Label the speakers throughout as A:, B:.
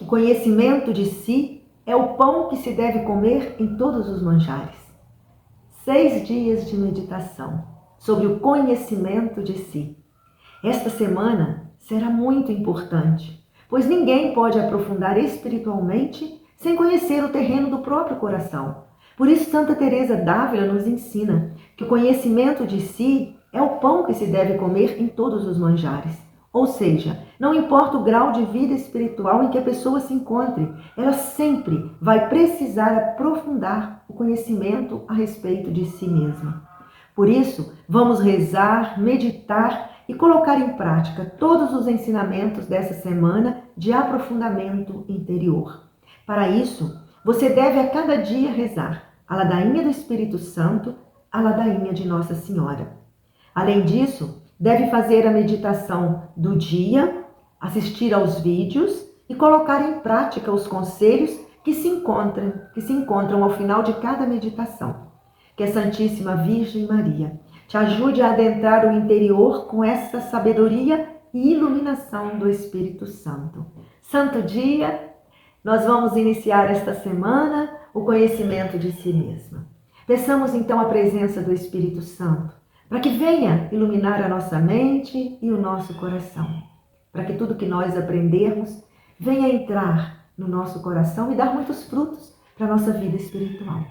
A: O conhecimento de si é o pão que se deve comer em todos os manjares. 6 dias de meditação sobre o conhecimento de si. Esta semana será muito importante, pois ninguém pode aprofundar espiritualmente sem conhecer o terreno do próprio coração. Por isso, Santa Teresa d'Ávila nos ensina que o conhecimento de si é o pão que se deve comer em todos os manjares. Ou seja, não importa o grau de vida espiritual em que a pessoa se encontre, ela sempre vai precisar aprofundar o conhecimento a respeito de si mesma. Por isso, vamos rezar, meditar e colocar em prática todos os ensinamentos dessa semana de aprofundamento interior. Para isso, você deve a cada dia rezar a ladainha do Espírito Santo, a ladainha de Nossa Senhora. Além disso, deve fazer a meditação do dia, assistir aos vídeos e colocar em prática os conselhos que se encontram ao final de cada meditação. Que a Santíssima Virgem Maria te ajude a adentrar o interior com essa sabedoria e iluminação do Espírito Santo. Santo dia, nós vamos iniciar esta semana o conhecimento de si mesma. Peçamos então a presença do Espírito Santo, para que venha iluminar a nossa mente e o nosso coração, para que tudo que nós aprendermos venha entrar no nosso coração e dar muitos frutos para a nossa vida espiritual.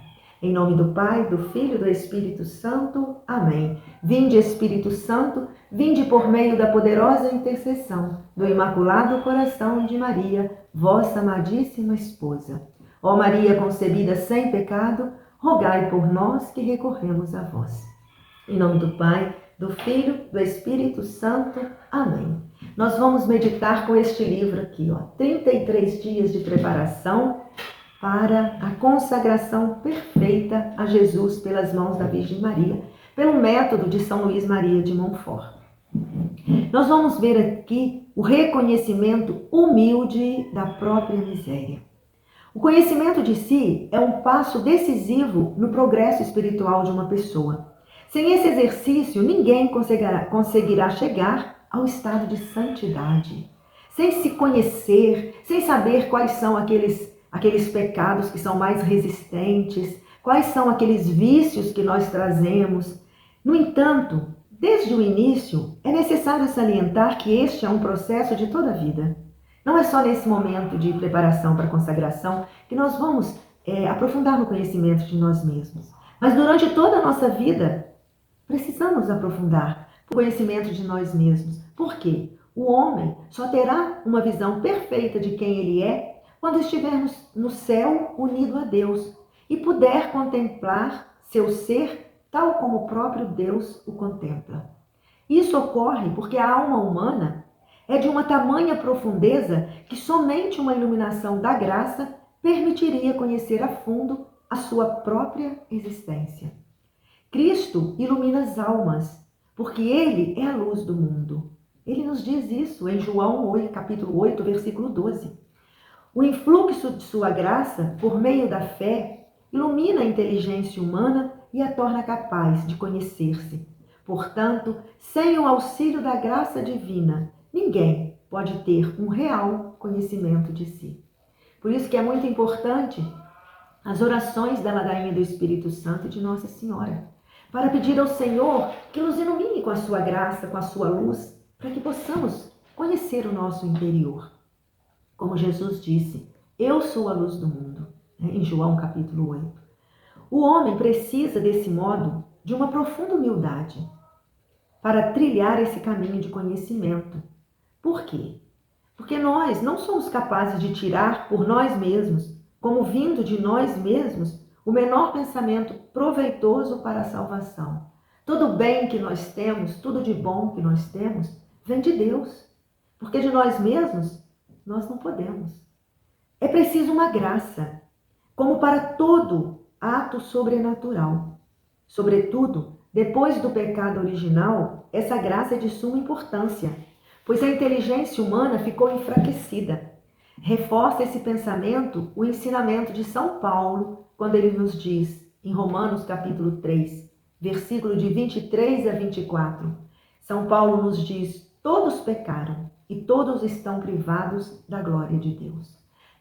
A: Em nome do Pai, do Filho e do Espírito Santo. Amém. Vinde, Espírito Santo, vinde por meio da poderosa intercessão do Imaculado Coração de Maria, vossa amadíssima esposa. Ó Maria concebida sem pecado, rogai por nós que recorremos a vós. Em nome do Pai, do Filho, do Espírito Santo. Amém. Nós vamos meditar com este livro aqui, 33 dias de preparação para a consagração perfeita a Jesus pelas mãos da Virgem Maria, pelo método de São Luís Maria de Montfort. Nós vamos ver aqui o reconhecimento humilde da própria miséria. O conhecimento de si é um passo decisivo no progresso espiritual de uma pessoa. Sem esse exercício, ninguém conseguirá chegar ao estado de santidade. Sem se conhecer, sem saber quais são aqueles pecados que são mais resistentes, quais são aqueles vícios que nós trazemos. No entanto, desde o início, é necessário salientar que este é um processo de toda a vida. Não é só nesse momento de preparação para a consagração que nós vamos aprofundar no conhecimento de nós mesmos. Mas durante toda a nossa vida, precisamos aprofundar o conhecimento de nós mesmos. Por quê? O homem só terá uma visão perfeita de quem ele é quando estivermos no céu unido a Deus e puder contemplar seu ser tal como o próprio Deus o contempla. Isso ocorre porque a alma humana é de uma tamanha profundeza que somente uma iluminação da graça permitiria conhecer a fundo a sua própria existência. Cristo ilumina as almas, porque Ele é a luz do mundo. Ele nos diz isso em João 8, capítulo 8, versículo 12. O influxo de sua graça, por meio da fé, ilumina a inteligência humana e a torna capaz de conhecer-se. Portanto, sem o auxílio da graça divina, ninguém pode ter um real conhecimento de si. Por isso que é muito importante as orações da ladainha do Espírito Santo e de Nossa Senhora, para pedir ao Senhor que nos ilumine com a sua graça, com a sua luz, para que possamos conhecer o nosso interior. Como Jesus disse, eu sou a luz do mundo, em João capítulo 8. O homem precisa, desse modo, de uma profunda humildade para trilhar esse caminho de conhecimento. Por quê? Porque nós não somos capazes de tirar por nós mesmos, como vindo de nós mesmos, o menor pensamento proveitoso para a salvação. Todo bem que nós temos, tudo de bom que nós temos, vem de Deus. Porque de nós mesmos, nós não podemos. É preciso uma graça, como para todo ato sobrenatural. Sobretudo, depois do pecado original, essa graça é de suma importância, pois a inteligência humana ficou enfraquecida. Reforça esse pensamento o ensinamento de São Paulo, quando ele nos diz, em Romanos capítulo 3, versículo de 23 a 24, São Paulo nos diz, todos pecaram e todos estão privados da glória de Deus.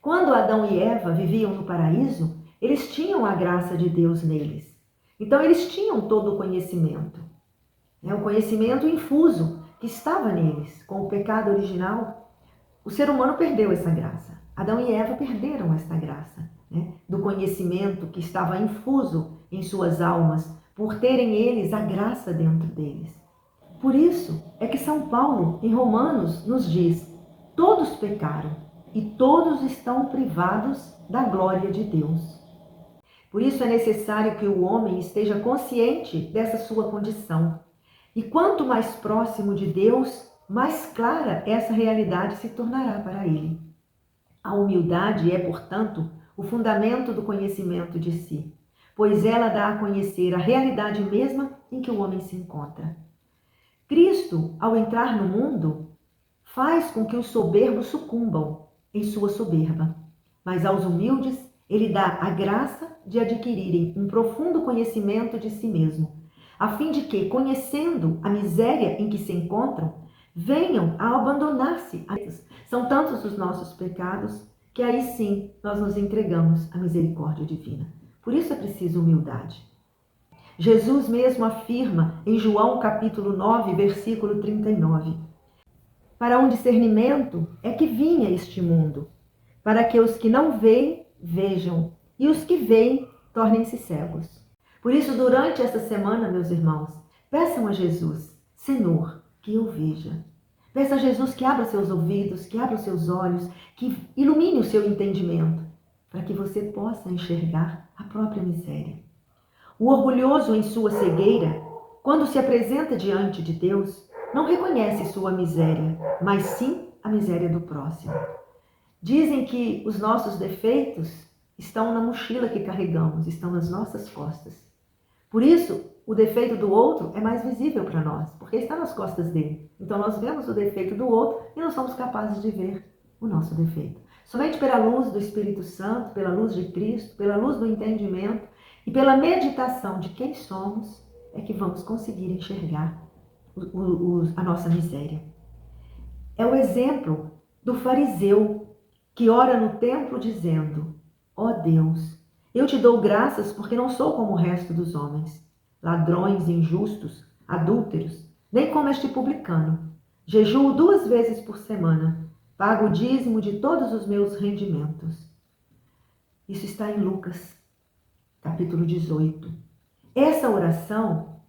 A: Quando Adão e Eva viviam no paraíso, eles tinham a graça de Deus neles. Então eles tinham todo o conhecimento. O conhecimento infuso que estava neles. Com o pecado original, o ser humano perdeu essa graça. Adão e Eva perderam essa graça, do conhecimento que estava infuso em suas almas, por terem eles a graça dentro deles. Por isso é que São Paulo, em Romanos, nos diz: todos pecaram e todos estão privados da glória de Deus. Por isso é necessário que o homem esteja consciente dessa sua condição. E quanto mais próximo de Deus, mais clara essa realidade se tornará para ele. A humildade é, portanto, o fundamento do conhecimento de si, pois ela dá a conhecer a realidade mesma em que o homem se encontra. Cristo, ao entrar no mundo, faz com que os soberbos sucumbam em sua soberba, mas aos humildes ele dá a graça de adquirirem um profundo conhecimento de si mesmo, a fim de que, conhecendo a miséria em que se encontram, venham a abandonar-se. São tantos os nossos pecados que aí sim nós nos entregamos à misericórdia divina. Por isso é preciso humildade. Jesus mesmo afirma em João capítulo 9, versículo 39: para um discernimento é que vinha este mundo, para que os que não veem, vejam, e os que veem, tornem-se cegos. Por isso, durante esta semana, meus irmãos, peçam a Jesus: Senhor, que eu veja. Peça a Jesus que abra seus ouvidos, que abra os seus olhos, que ilumine o seu entendimento, para que você possa enxergar a própria miséria. O orgulhoso em sua cegueira, quando se apresenta diante de Deus, não reconhece sua miséria, mas sim a miséria do próximo. Dizem que os nossos defeitos estão na mochila que carregamos, estão nas nossas costas. Por isso, o defeito do outro é mais visível para nós, porque está nas costas dele. Então nós vemos o defeito do outro e não somos capazes de ver o nosso defeito. Somente pela luz do Espírito Santo, pela luz de Cristo, pela luz do entendimento e pela meditação de quem somos, é que vamos conseguir enxergar a nossa miséria. É o exemplo do fariseu que ora no templo dizendo: ó Deus, eu te dou graças porque não sou como o resto dos homens, ladrões, injustos, adúlteros, nem como este publicano. Jejuo 2 vezes por semana, pago o dízimo de todos os meus rendimentos. Isso está em Lucas, capítulo 18. Essa oração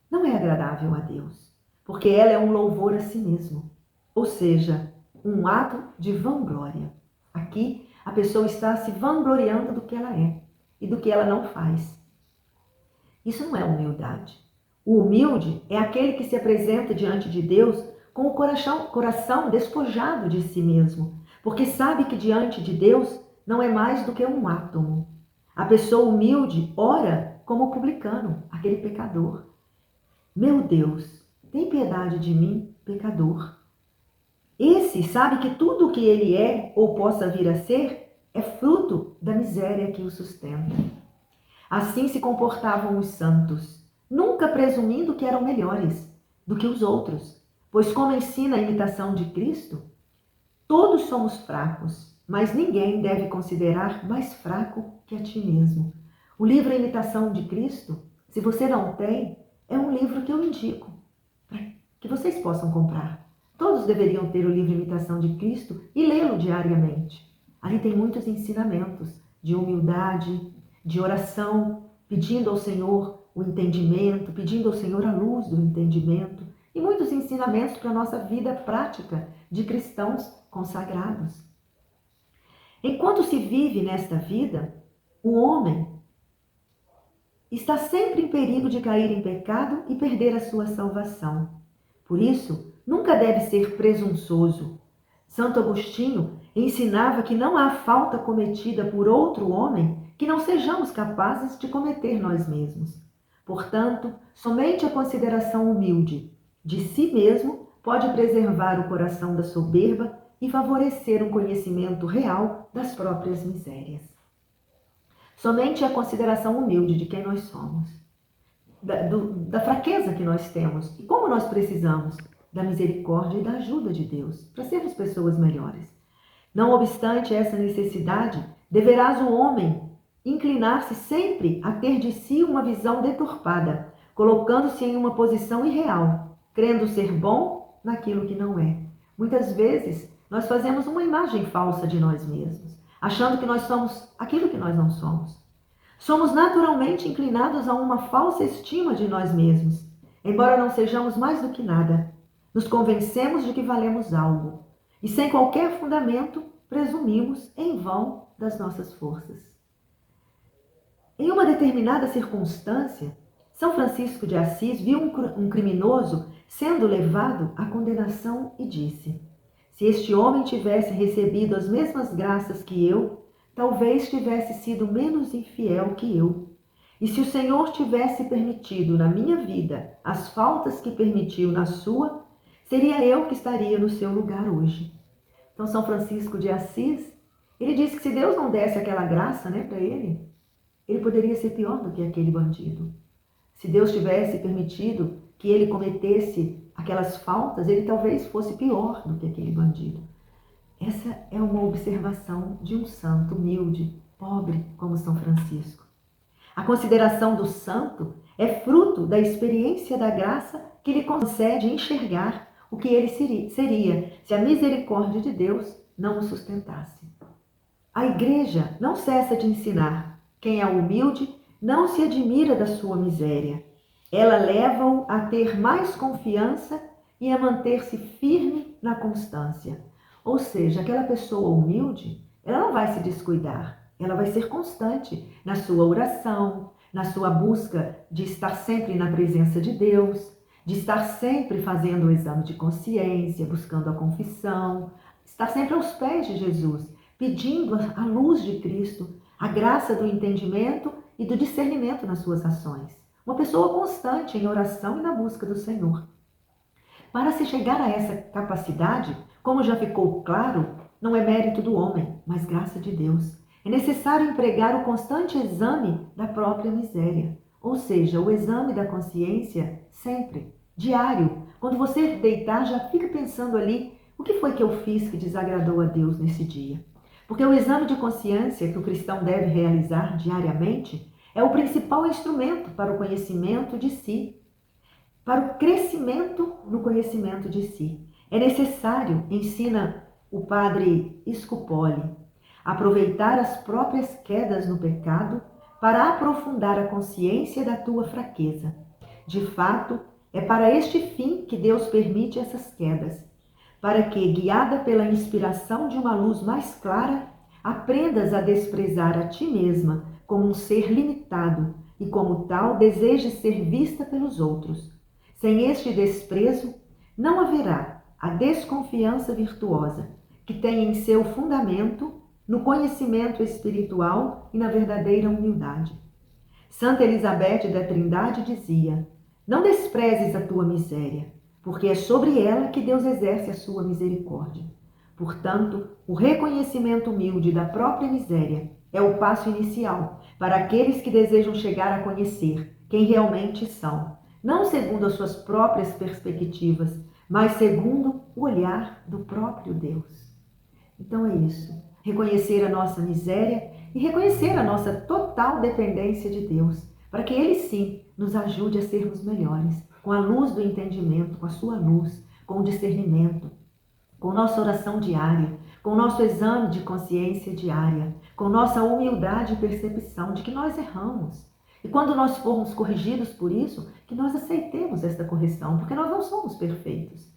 A: não é agradável a Deus, porque ela é um louvor a si mesmo, ou seja, um ato de vanglória. Aqui, a pessoa está se vangloriando do que ela é e do que ela não faz. Isso não é humildade. O humilde é aquele que se apresenta diante de Deus com o coração despojado de si mesmo, porque sabe que diante de Deus não é mais do que um átomo. A pessoa humilde ora como o publicano, aquele pecador. Meu Deus, tem piedade de mim, pecador. Esse sabe que tudo o que ele é ou possa vir a ser é fruto da miséria que o sustenta. Assim se comportavam os santos, nunca presumindo que eram melhores do que os outros, pois, como ensina a imitação de Cristo, todos somos fracos, mas ninguém deve considerar mais fraco que a ti mesmo. O livro Imitação de Cristo, se você não tem, é um livro que eu indico para que vocês possam comprar. Todos deveriam ter o livro Imitação de Cristo e lê-lo diariamente. Ali tem muitos ensinamentos de humildade, de oração, pedindo ao Senhor o entendimento, pedindo ao Senhor a luz do entendimento e muitos ensinamentos para a nossa vida prática de cristãos consagrados. Enquanto se vive nesta vida, o homem está sempre em perigo de cair em pecado e perder a sua salvação. Por isso, nunca deve ser presunçoso. Santo Agostinho ensinava que não há falta cometida por outro homem que não sejamos capazes de cometer nós mesmos. Portanto, somente a consideração humilde de si mesmo pode preservar o coração da soberba e favorecer um conhecimento real das próprias misérias. Somente a consideração humilde de quem nós somos, da fraqueza que nós temos e como nós precisamos da misericórdia e da ajuda de Deus para sermos pessoas melhores. Não obstante essa necessidade, deverás o homem inclinar-se sempre a ter de si uma visão deturpada, colocando-se em uma posição irreal, crendo ser bom naquilo que não é. Muitas vezes, nós fazemos uma imagem falsa de nós mesmos, achando que nós somos aquilo que nós não somos. Somos naturalmente inclinados a uma falsa estima de nós mesmos, embora não sejamos mais do que nada. Nos convencemos de que valemos algo e, sem qualquer fundamento, presumimos em vão das nossas forças. Em uma determinada circunstância, São Francisco de Assis viu um criminoso sendo levado à condenação e disse: se este homem tivesse recebido as mesmas graças que eu, talvez tivesse sido menos infiel que eu. E se o Senhor tivesse permitido na minha vida as faltas que permitiu na sua, seria eu que estaria no seu lugar hoje. Então, São Francisco de Assis, ele disse que se Deus não desse aquela graça, para ele poderia ser pior do que aquele bandido. Se Deus tivesse permitido que ele cometesse aquelas faltas, ele talvez fosse pior do que aquele bandido. Essa é uma observação de um santo humilde, pobre como São Francisco. A consideração do santo é fruto da experiência da graça que lhe concede enxergar o que ele seria se a misericórdia de Deus não o sustentasse. A Igreja não cessa de ensinar: quem é humilde não se admira da sua miséria. Ela leva-o a ter mais confiança e a manter-se firme na constância. Ou seja, aquela pessoa humilde, ela não vai se descuidar, ela vai ser constante na sua oração, na sua busca de estar sempre na presença de Deus, de estar sempre fazendo o exame de consciência, buscando a confissão, estar sempre aos pés de Jesus, pedindo a luz de Cristo, a graça do entendimento e do discernimento nas suas ações. Uma pessoa constante em oração e na busca do Senhor. Para se chegar a essa capacidade, como já ficou claro, não é mérito do homem, mas graça de Deus. É necessário empregar o constante exame da própria miséria, ou seja, o exame da consciência sempre, diário. Quando você deitar, já fica pensando ali, o que foi que eu fiz que desagradou a Deus nesse dia? Porque o exame de consciência que o cristão deve realizar diariamente é o principal instrumento para o conhecimento de si, para o crescimento no conhecimento de si. É necessário, ensina o padre Scupoli, aproveitar as próprias quedas no pecado para aprofundar a consciência da tua fraqueza. De fato, é para este fim que Deus permite essas quedas, para que, guiada pela inspiração de uma luz mais clara, aprendas a desprezar a ti mesma como um ser limitado e, como tal, desejes ser vista pelos outros. Sem este desprezo, não haverá a desconfiança virtuosa, que tem em seu fundamento no conhecimento espiritual e na verdadeira humildade. Santa Elizabeth da Trindade dizia: não desprezes a tua miséria, porque é sobre ela que Deus exerce a sua misericórdia. Portanto, o reconhecimento humilde da própria miséria é o passo inicial para aqueles que desejam chegar a conhecer quem realmente são, não segundo as suas próprias perspectivas, mas segundo o olhar do próprio Deus. Então é isso, reconhecer a nossa miséria e reconhecer a nossa total dependência de Deus, para que Ele sim nos ajude a sermos melhores, com a luz do entendimento, com a sua luz, com o discernimento, com nossa oração diária, com nosso exame de consciência diária, com nossa humildade e percepção de que nós erramos. E quando nós formos corrigidos por isso, que nós aceitemos esta correção, porque nós não somos perfeitos.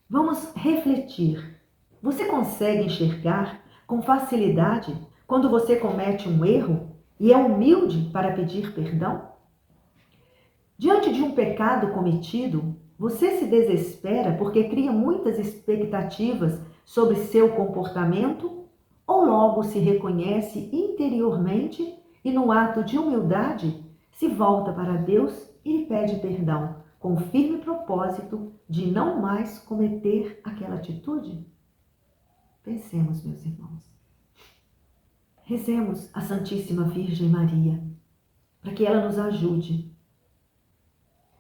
A: Vamos refletir. Você consegue enxergar com facilidade quando você comete um erro e é humilde para pedir perdão? Diante de um pecado cometido, você se desespera porque cria muitas expectativas sobre seu comportamento ou logo se reconhece interiormente e no ato de humildade se volta para Deus e lhe pede perdão com o firme propósito de não mais cometer aquela atitude? Pensemos, meus irmãos. Rezemos a Santíssima Virgem Maria para que ela nos ajude.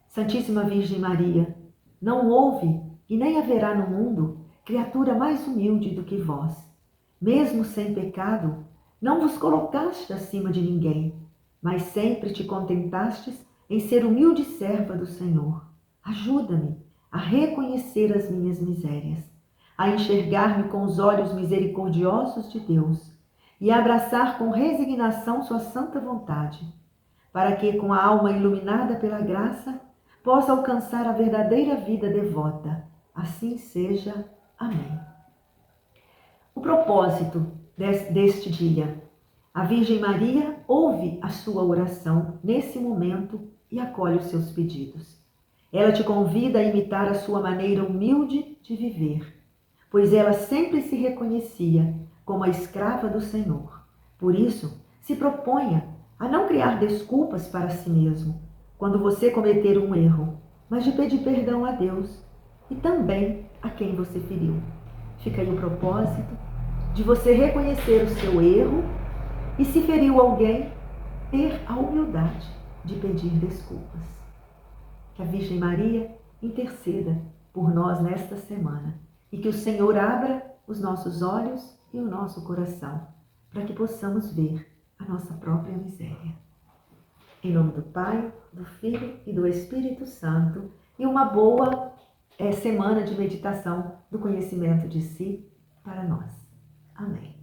A: Santíssima Virgem Maria, não houve e nem haverá no mundo criatura mais humilde do que vós. mesmo sem pecado, não vos colocaste acima de ninguém, mas sempre te contentastes em ser humilde serva do Senhor. Ajuda-me a reconhecer as minhas misérias, a enxergar-me com os olhos misericordiosos de Deus e a abraçar com resignação sua santa vontade, para que, com a alma iluminada pela graça, possa alcançar a verdadeira vida devota. Assim seja. Amém. O propósito deste dia. A Virgem Maria ouve a sua oração nesse momento e acolhe os seus pedidos. Ela te convida a imitar a sua maneira humilde de viver, pois ela sempre se reconhecia como a escrava do Senhor. Por isso, se proponha a não criar desculpas para si mesmo quando você cometer um erro, mas de pedir perdão a Deus e também a quem você feriu. Fica aí o propósito de você reconhecer o seu erro e, se feriu alguém, ter a humildade de pedir desculpas. Que a Virgem Maria interceda por nós nesta semana e que o Senhor abra os nossos olhos e o nosso coração para que possamos ver a nossa própria miséria. Em nome do Pai, do Filho e do Espírito Santo, e uma boa semana de meditação do conhecimento de si para nós. Amém.